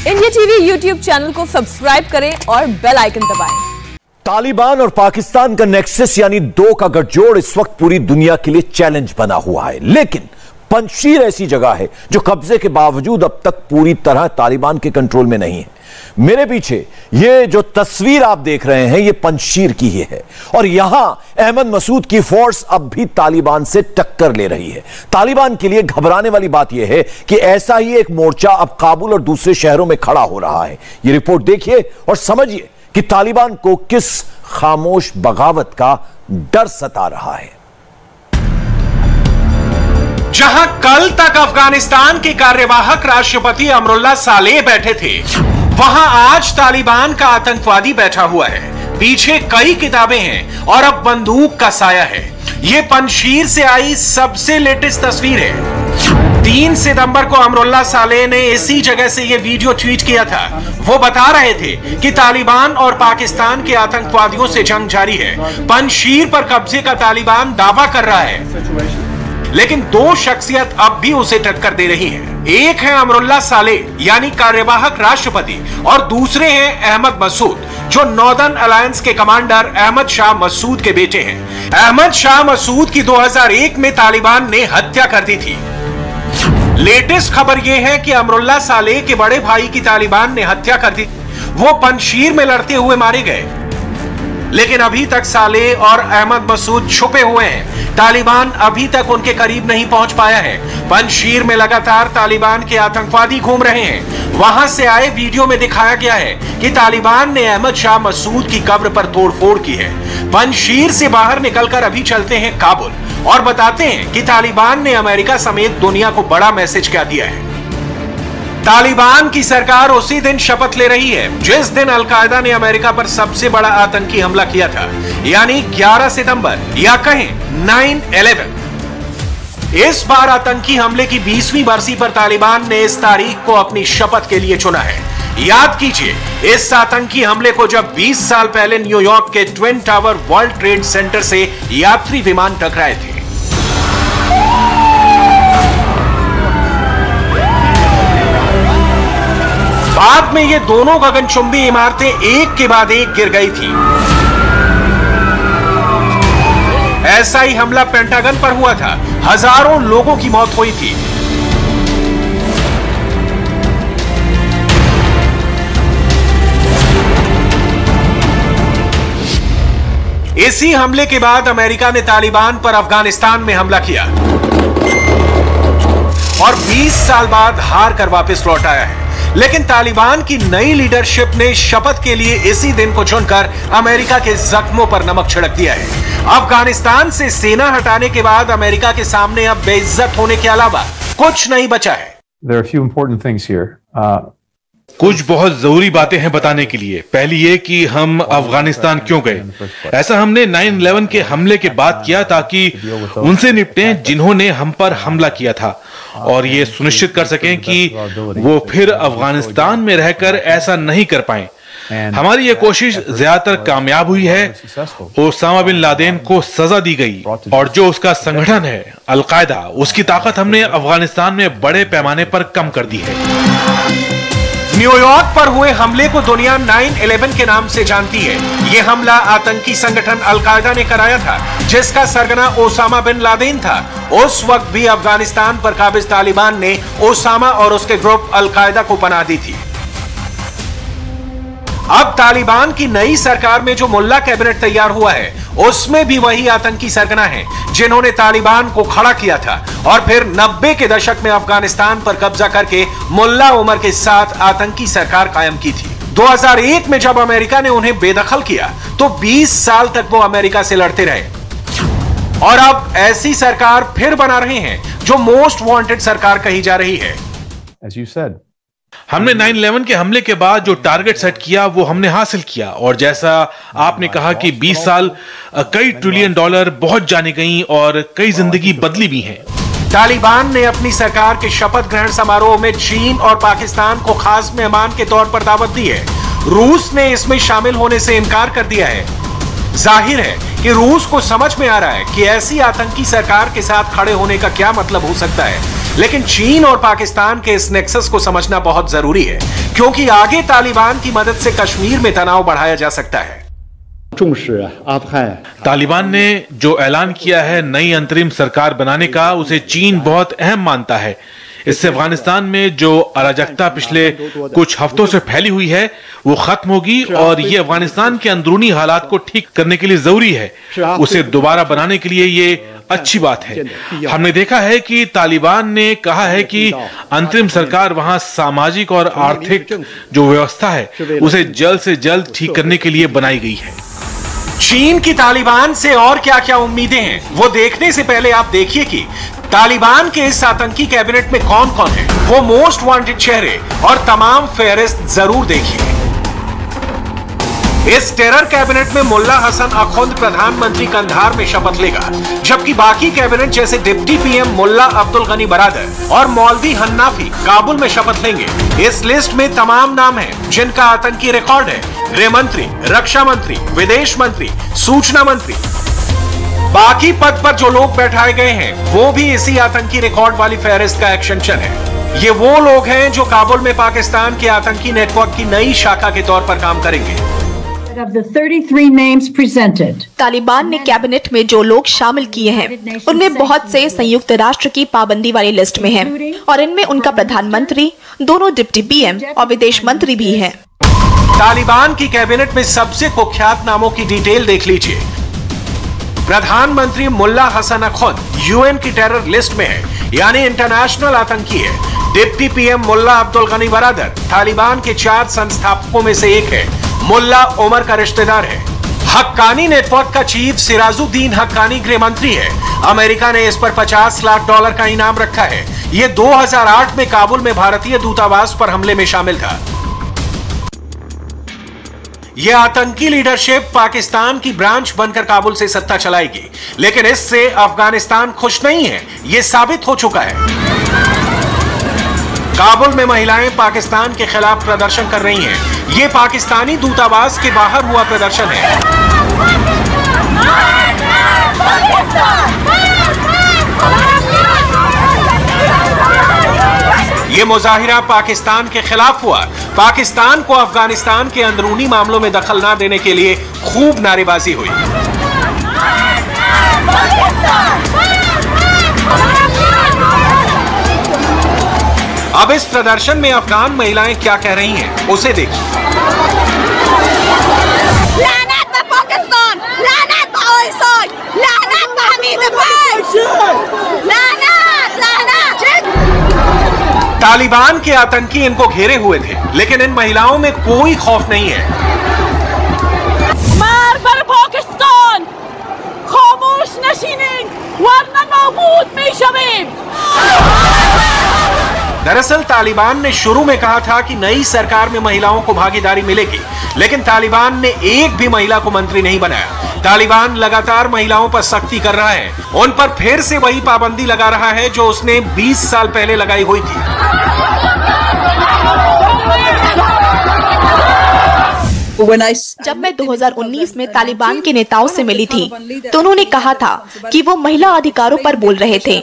India TV YouTube channel को subscribe करें और बेल आइकन दबाएं। तालिबान और पाकिस्तान का नेक्सस यानी दो का गठजोड़ इस वक्त पूरी दुनिया के लिए चैलेंज बना हुआ है, लेकिन पंजशीर ऐसी जगह है जो कब्जे के बावजूद अब तक पूरी तरह तालिबान के कंट्रोल में नहीं है। मेरे पीछे ये जो तस्वीर आप देख रहे हैं ये पंजशीर की ही है और यहां अहमद मसूद की फोर्स अब भी तालिबान से टक्कर ले रही है। तालिबान के लिए घबराने वाली बात यह है कि ऐसा ही एक मोर्चा अब काबुल और दूसरे शहरों में खड़ा हो रहा है। ये रिपोर्ट देखिए और समझिए कि तालिबान को किस खामोश बगावत का डर सता रहा है। जहां कल तक अफगानिस्तान के कार्यवाहक राष्ट्रपति अमरुल्लाह सालेह बैठे थे, वहां आज तालिबान का आतंकवादी बैठा हुआ है। पीछे कई किताबें हैं और अब बंदूक का साया है। यह पंजशीर से आई सबसे लेटेस्ट तस्वीर है। 3 सितंबर को अमरुल्लाह सालेह ने इसी जगह से यह वीडियो ट्वीट किया था। वो बता रहे थे कि तालिबान और पाकिस्तान के आतंकवादियों से जंग जारी है। पंजशीर पर कब्जे का तालिबान दावा कर रहा है, लेकिन दो शख्सियत अब भी उसे टक्कर दे रही हैं। एक है अमरुल्लाह सालेह यानी कार्यवाहक राष्ट्रपति और दूसरे हैं अहमद मसूद जो नॉर्दर्न अलायंस के कमांडर अहमद शाह मसूद के बेटे हैं। अहमद शाह मसूद की 2001 में तालिबान ने हत्या कर दी थी। लेटेस्ट खबर यह है कि अमरुल्लाह सालेह के बड़े भाई की तालिबान ने हत्या कर दी। वो पंजशीर में लड़ते हुए मारे गए, लेकिन अभी तक सालेह और अहमद मसूद छुपे हुए हैं। तालिबान अभी तक उनके करीब नहीं पहुंच पाया है। पंजशीर में लगातार तालिबान के आतंकवादी घूम रहे हैं। वहां से आए वीडियो में दिखाया गया है कि तालिबान ने अहमद शाह मसूद की कब्र पर तोड़फोड़ की है। पंजशीर से बाहर निकलकर अभी चलते हैं काबुल और बताते हैं कि तालिबान ने अमेरिका समेत दुनिया को बड़ा मैसेज क्या दिया है। तालिबान की सरकार उसी दिन शपथ ले रही है जिस दिन अलकायदा ने अमेरिका पर सबसे बड़ा आतंकी हमला किया था, यानी 11 सितंबर या कहें 9/11। इस बार आतंकी हमले की 20वीं बरसी पर तालिबान ने इस तारीख को अपनी शपथ के लिए चुना है। याद कीजिए, इस आतंकी हमले को जब 20 साल पहले न्यूयॉर्क के twin tower world trade centre से यात्री विमान टकराए थे। बाद में ये दोनों गगनचुंबी इमारतें एक के बाद एक गिर गई थी। ऐसा ही हमला पेंटागन पर हुआ था। हजारों लोगों की मौत हुई थी। इसी हमले के बाद अमेरिका ने तालिबान पर अफगानिस्तान में हमला किया और 20 साल बाद हार कर वापस लौट आया है। लेकिन तालिबान की नई लीडरशिप ने शपथ के लिए इसी दिन को चुनकर अमेरिका के जख्मों पर नमक छिड़क दिया है। अफगानिस्तान से सेना हटाने के बाद अमेरिका के सामने अब बेइज्जत होने के अलावा कुछ नहीं बचा है। There are a few important things here. कुछ बहुत जरूरी बातें हैं बताने के लिए। पहली ये कि हम अफगानिस्तान क्यों गए। ऐसा हमने 9/11 के हमले के बाद किया ताकि उनसे निपटें जिन्होंने हम पर हमला किया था और ये सुनिश्चित कर सकें कि वो फिर अफगानिस्तान में रहकर ऐसा नहीं कर पाएं। हमारी ये कोशिश ज्यादातर कामयाब हुई है। ओसामा बिन लादेन को सजा दी गई और जो उसका संगठन है अलकायदा, उसकी ताकत हमने अफगानिस्तान में बड़े पैमाने पर कम कर दी है। न्यूयॉर्क पर हुए हमले को दुनिया 9/11 के नाम से जानती है। यह हमला आतंकी संगठन अलकायदा ने कराया था जिसका सरगना ओसामा बिन लादेन था। उस वक्त भी अफगानिस्तान पर काबिज तालिबान ने ओसामा और उसके ग्रुप अलकायदा को पनाह दी थी। अब तालिबान की नई सरकार में जो मुल्ला कैबिनेट तैयार हुआ है उसमें भी वही आतंकी सरगना है जिन्होंने तालिबान को खड़ा किया था और फिर 90 के दशक में अफगानिस्तान पर कब्जा करके मुल्ला उमर के साथ आतंकी सरकार कायम की थी। 2001 में जब अमेरिका ने उन्हें बेदखल किया तो 20 साल तक वो अमेरिका से लड़ते रहे और अब ऐसी सरकार फिर बना रहे हैं जो मोस्ट वांटेड सरकार कही जा रही है। As you said, हमने 9/11 के हमले के बाद जो टारगेट सेट किया वो हमने हासिल किया और जैसा आपने कहा कि 20 साल कई ट्रिलियन डॉलर बहुत जाने गई और कई जिंदगी बदली भी हैं। तालिबान ने अपनी सरकार के शपथ ग्रहण समारोह में चीन और पाकिस्तान को खास मेहमान के तौर पर दावत दी है। रूस ने इसमें शामिल होने से इनकार कर दिया है। जाहिर है कि रूस को समझ में आ रहा है कि ऐसी आतंकी सरकार के साथ खड़े होने का क्या मतलब हो सकता है। लेकिन चीन और पाकिस्तान के इस नेक्सस को समझना बहुत जरूरी है, क्योंकि आगे तालिबान की मदद से कश्मीर में तनाव बढ़ाया जा सकता है। तालिबान ने जो ऐलान किया है नई अंतरिम सरकार बनाने का, उसे चीन बहुत अहम मानता है। इससे अफगानिस्तान में जो अराजकता पिछले कुछ हफ्तों से फैली हुई है वो खत्म होगी और ये अफगानिस्तान के अंदरूनी हालात को ठीक करने के लिए जरूरी है। उसे दोबारा बनाने के लिए ये अच्छी बात है। हमने देखा है कि तालिबान ने कहा है कि अंतरिम सरकार वहां सामाजिक और आर्थिक जो व्यवस्था है उसे जल्द से जल्द ठीक करने के लिए बनाई गई है। चीन की तालिबान से और क्या क्या उम्मीदें हैं वो देखने से पहले आप देखिए कि तालिबान के इस आतंकी कैबिनेट में कौन कौन है। वो मोस्ट वांटेड चेहरे और तमाम फेहरिस्त जरूर देखिए। इस टेरर कैबिनेट में मुल्ला हसन अखुंद प्रधानमंत्री कंधार में शपथ लेगा, जबकि बाकी कैबिनेट जैसे डिप्टी पीएम मुल्ला अब्दुल गनी बरादर और मौलवी हन्नाफी काबुल में शपथ लेंगे। इस लिस्ट में तमाम नाम हैं जिनका आतंकी रिकॉर्ड है। गृह मंत्री, रक्षा मंत्री, विदेश मंत्री, सूचना मंत्री, बाकी पद पर जो लोग बैठाए गए हैं वो भी इसी आतंकी रिकॉर्ड वाली फहरिस्त का एक्सटेंशन है। ये वो लोग हैं जो काबुल में पाकिस्तान के आतंकी नेटवर्क की नई शाखा के तौर पर काम करेंगे। Of the 33 names presented, Taliban ने कैबिनेट में जो लोग शामिल किए हैं उनमें बहुत से संयुक्त राष्ट्र की पाबंदी वाली लिस्ट में हैं और इनमें उनका प्रधानमंत्री, दोनों डिप्टी पीएम और विदेश मंत्री भी हैं। तालिबान की कैबिनेट में सबसे कुख्यात नामों की डिटेल देख लीजिए। प्रधानमंत्री मुल्ला हसन अखुंद यूएन की टेरर लिस्ट में है, यानी इंटरनेशनल आतंकी है। डिप्टी पीएम मुल्ला अब्दुल गनी बरादर तालिबान के 4 संस्थापकों में से एक है। मुल्ला उमर का रिश्तेदार है। हक्कानी नेटवर्क का चीफ सिराजुद्दीन हक्कानी गृह मंत्री है। अमेरिका ने इस पर $50 लाख का इनाम रखा है। यह 2008 में काबुल में भारतीय दूतावास पर हमले में शामिल था। यह आतंकी लीडरशिप पाकिस्तान की ब्रांच बनकर काबुल से सत्ता चलाएगी, लेकिन इससे अफगानिस्तान खुश नहीं है, यह साबित हो चुका है। काबुल में महिलाएं पाकिस्तान के खिलाफ प्रदर्शन कर रही हैं। ये पाकिस्तानी दूतावास के बाहर हुआ प्रदर्शन है। ये मुजाहिरा पाकिस्तान के खिलाफ हुआ। पाकिस्तान को अफगानिस्तान के अंदरूनी मामलों में दखल ना देने के लिए खूब नारेबाजी हुई। अब इस प्रदर्शन में अफगान महिलाएं क्या कह रही हैं, उसे देखिए। तालिबान के आतंकी इनको घेरे हुए थे, लेकिन इन महिलाओं में कोई खौफ नहीं है। मार बर पाकिस्तान, खामोश नशीनें, वरना नाबूद मिशवें। दरअसल तालिबान ने शुरू में कहा था कि नई सरकार में महिलाओं को भागीदारी मिलेगी, लेकिन तालिबान ने एक भी महिला को मंत्री नहीं बनाया। तालिबान लगातार महिलाओं पर सख्ती कर रहा है, उन पर फिर से वही पाबंदी लगा रहा है जो उसने 20 साल पहले लगाई हुई थी। जब मैं 2019 में तालिबान के नेताओं से मिली थी तो उन्होंने कहा था कि वो महिला अधिकारों पर बोल रहे थे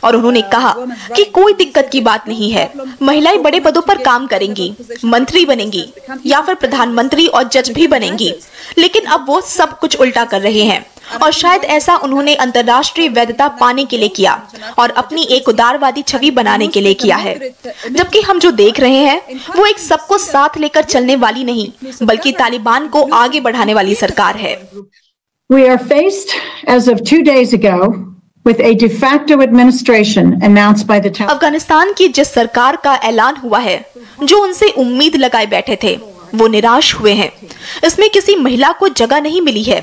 और उन्होंने कहा कि कोई दिक्कत की बात नहीं है, महिलाएं बड़े पदों पर काम करेंगी, मंत्री बनेंगी या फिर प्रधानमंत्री और जज भी बनेंगी। लेकिन अब वो सब कुछ उल्टा कर रहे हैं और शायद ऐसा उन्होंने अंतर्राष्ट्रीय वैधता पाने के लिए किया और अपनी एक उदारवादी छवि बनाने के लिए किया है। जबकि हम जो देख रहे हैं वो एक सबको साथ लेकर चलने वाली नहीं, बल्कि तालिबान को आगे बढ़ाने वाली सरकार है। We are faced, as of 2 days ago, with a de facto administration announced by the Taliban. Afghanistan की जिस सरकार का ऐलान हुआ है, जो उनसे उम्मीद लगाए बैठे थे, वो निराश हुए हैं। इसमें किसी महिला को जगह नहीं मिली है,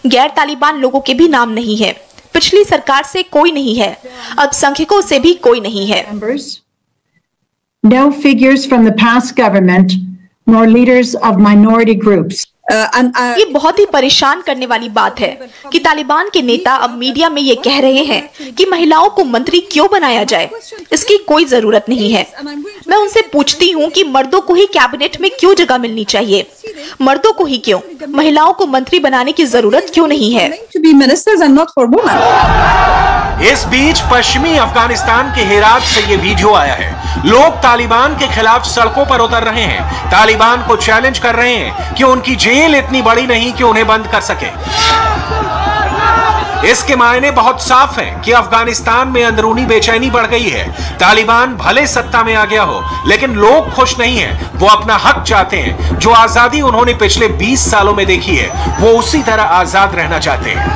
गैर तालिबान लोगों के भी नाम नहीं है, पिछली सरकार से कोई नहीं है, अल्पसंख्यकों से भी कोई नहीं है। No figures from the past government, nor leaders of minority groups. ये बहुत ही परेशान करने वाली बात है कि तालिबान के नेता अब मीडिया में ये कह रहे हैं कि महिलाओं को मंत्री क्यों बनाया जाए, इसकी कोई जरूरत नहीं है। मैं उनसे पूछती हूँ कि मर्दों को ही कैबिनेट में क्यों जगह मिलनी चाहिए, मर्दों को ही क्यों, महिलाओं को मंत्री बनाने की जरूरत क्यों नहीं है। इस बीच पश्चिमी अफगानिस्तान के हेरात से ये वीडियो आया है। लोग तालिबान के खिलाफ सड़कों पर उतर रहे हैं, तालिबान को चैलेंज कर रहे हैं कि उनकी जेल इतनी बड़ी नहीं कि उन्हें बंद कर सके। इसके मायने बहुत साफ हैं कि अफगानिस्तान में अंदरूनी बेचैनी बढ़ गई है। तालिबान भले सत्ता में आ गया हो, लेकिन लोग खुश नहीं हैं। वो अपना हक चाहते हैं। जो आजादी उन्होंने पिछले 20 सालों में देखी है, वो उसी तरह आजाद रहना चाहते हैं।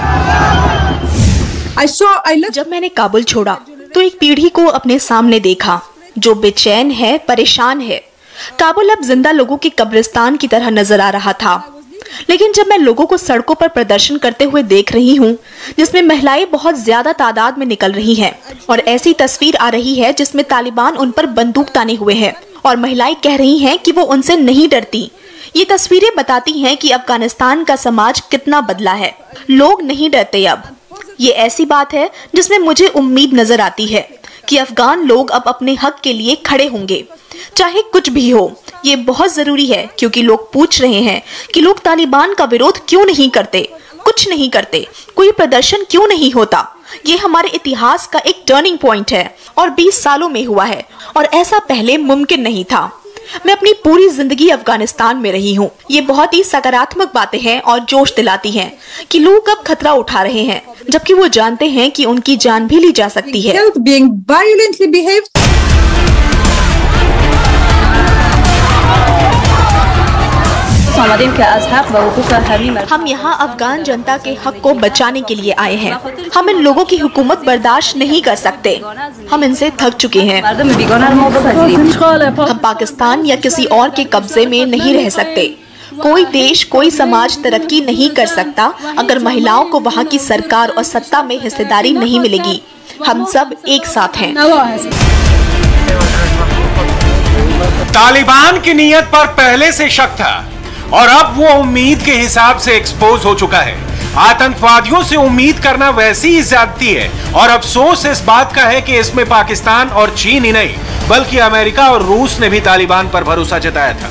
जब मैंने काबुल छोड़ा तो एक पीढ़ी को अपने सामने देखा जो बेचैन है, परेशान है। काबुल अब जिंदा लोगों की कब्रिस्तान की तरह नजर आ रहा था। लेकिन जब मैं लोगों को सड़कों पर प्रदर्शन करते हुए देख रही हूँ, जिसमें महिलाएं बहुत ज्यादा तादाद में निकल रही हैं, और ऐसी तस्वीर आ रही है जिसमें तालिबान उन पर बंदूक ताने हुए हैं और महिलाएं कह रही हैं कि वो उनसे नहीं डरती। ये तस्वीरें बताती हैं कि अफगानिस्तान का समाज कितना बदला है। लोग नहीं डरते अब। ये ऐसी बात है जिसमें मुझे उम्मीद नजर आती है कि अफगान लोग अब अपने हक के लिए खड़े होंगे, चाहे कुछ भी हो। ये बहुत जरूरी है क्योंकि लोग पूछ रहे हैं कि लोग तालिबान का विरोध क्यों नहीं करते, कुछ नहीं करते, कोई प्रदर्शन क्यों नहीं होता। ये हमारे इतिहास का एक टर्निंग पॉइंट है और 20 सालों में हुआ है और ऐसा पहले मुमकिन नहीं था। मैं अपनी पूरी जिंदगी अफगानिस्तान में रही हूँ। ये बहुत ही सकारात्मक बातें हैं और जोश दिलाती हैं कि लोग अब खतरा उठा रहे हैं, जबकि वो जानते हैं कि उनकी जान भी ली जा सकती है। हम यहाँ अफगान जनता के हक को बचाने के लिए आए हैं। हम इन लोगों की हुकूमत बर्दाश्त नहीं कर सकते। हम इनसे थक चुके हैं। हम पाकिस्तान या किसी और के कब्जे में नहीं रह सकते। कोई देश, कोई समाज तरक्की नहीं कर सकता अगर महिलाओं को वहाँ की सरकार और सत्ता में हिस्सेदारी नहीं मिलेगी। हम सब एक साथ हैं। तालिबान की नीयत पर पहले से शक था और अब वो उम्मीद के हिसाब से एक्सपोज हो चुका है। आतंकवादियों से उम्मीद करना वैसी ही ज्यादती है और अफसोस इस बात का है कि इसमें पाकिस्तान और चीन ही नहीं बल्कि अमेरिका और रूस ने भी तालिबान पर भरोसा जताया था।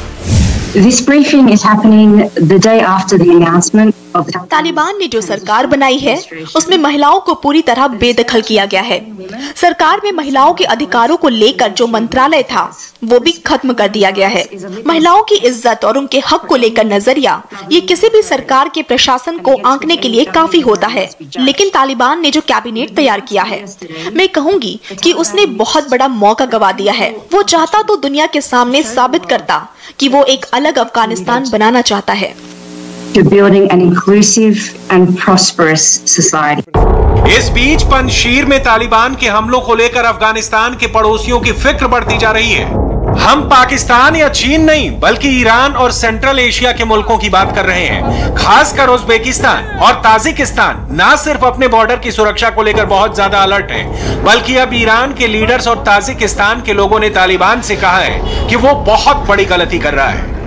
This briefing is happening the day after the announcement of the Taliban ने जो सरकार बनाई है उसमें महिलाओं को पूरी तरह बेदखल किया गया है। सरकार में महिलाओं के अधिकारों को लेकर जो मंत्रालय था वो भी खत्म कर दिया गया है। महिलाओं की इज्जत और उनके हक को लेकर नजरिया ये किसी भी सरकार के प्रशासन को आंकने के लिए काफी होता है। लेकिन तालिबान ने जो कैबिनेट तैयार किया है, मैं कहूँगी कि उसने बहुत बड़ा मौका गवा दिया है। वो चाहता तो दुनिया के सामने साबित करता कि वो एक अलग अफगानिस्तान बनाना चाहता है। to building an inclusive and prosperous society. इस बीच पंजशीर में तालिबान के हमलों को लेकर अफगानिस्तान के पड़ोसियों की फिक्र बढ़ती जा रही है। हम पाकिस्तान या चीन नहीं बल्कि ईरान और सेंट्रल एशिया के मुल्कों की बात कर रहे हैं। खासकर उज्बेकिस्तान और ताजिकिस्तान ना सिर्फ अपने बॉर्डर की सुरक्षा को लेकर बहुत ज्यादा अलर्ट है, बल्कि अब ईरान के लीडर्स और ताजिकिस्तान के लोगों ने तालिबान से कहा है कि वो बहुत बड़ी गलती कर रहा है।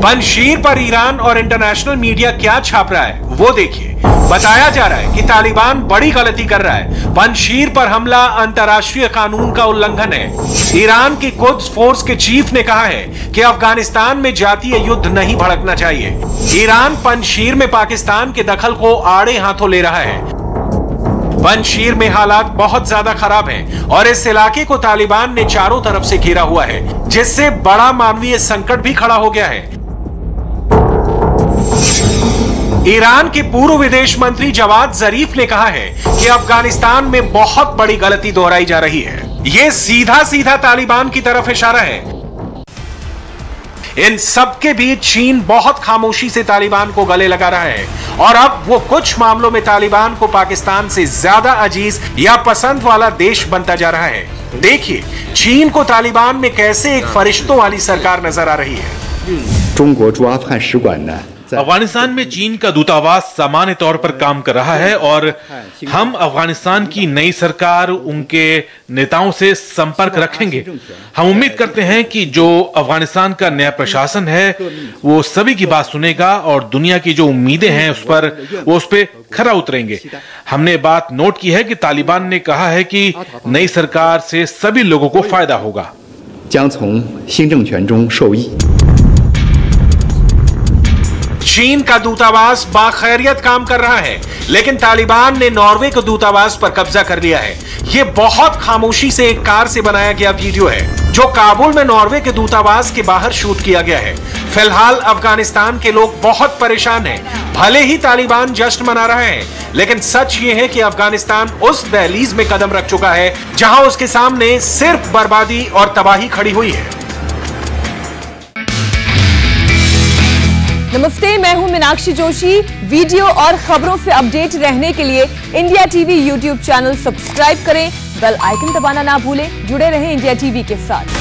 पंजशीर पर ईरान और इंटरनेशनल मीडिया क्या छाप रहा है वो देखिए। बताया जा रहा है कि तालिबान बड़ी गलती कर रहा है। पंजशीर पर हमला अंतर्राष्ट्रीय कानून का उल्लंघन है। ईरान की कुद्स फोर्स के चीफ ने कहा है कि अफगानिस्तान में जातीय युद्ध नहीं भड़कना चाहिए। ईरान पंजशीर में पाकिस्तान के दखल को आड़े हाथों ले रहा है। पंजशीर में हालात बहुत ज्यादा खराब हैं और इस इलाके को तालिबान ने चारों तरफ से घेरा हुआ है, जिससे बड़ा मानवीय संकट भी खड़ा हो गया है। ईरान के पूर्व विदेश मंत्री जवाद जरीफ ने कहा है कि अफगानिस्तान में बहुत बड़ी गलती दोहराई जा रही है। यह सीधा सीधा तालिबान की तरफ इशारा है। इन सबके बीच चीन बहुत खामोशी से तालिबान को गले लगा रहा है और अब वो कुछ मामलों में तालिबान को पाकिस्तान से ज्यादा अजीज या पसंद वाला देश बनता जा रहा है। देखिए चीन को तालिबान में कैसे एक फरिश्तों वाली सरकार नजर आ रही है। अफगानिस्तान में चीन का दूतावास सामान्य तौर पर काम कर रहा है और हम अफगानिस्तान की नई सरकार, उनके नेताओं से संपर्क रखेंगे। हम उम्मीद करते हैं कि जो अफगानिस्तान का नया प्रशासन है वो सभी की बात सुनेगा और दुनिया की जो उम्मीदें हैं उस पे खरा उतरेंगे। हमने बात नोट की है कि तालिबान ने कहा है कि नई सरकार से सभी लोगों को फायदा होगा। चीन का दूतावास बाखैरियत काम कर रहा है, लेकिन तालिबान ने नॉर्वे के दूतावास पर कब्जा कर लिया है। यह बहुत खामोशी से एक कार से बनाया गया वीडियो है जो काबुल में नॉर्वे के दूतावास के बाहर शूट किया गया है। फिलहाल अफगानिस्तान के लोग बहुत परेशान हैं। भले ही तालिबान जश्न मना रहे हैं, लेकिन सच ये है कि अफगानिस्तान उस दहलीज में कदम रख चुका है जहां उसके सामने सिर्फ बर्बादी और तबाही खड़ी हुई है। नमस्ते, मैं हूं मीनाक्षी जोशी। वीडियो और खबरों से अपडेट रहने के लिए India TV YouTube channel subscribe करें, बेल आइकन दबाना ना भूलें। जुड़े रहें इंडिया टीवी के साथ।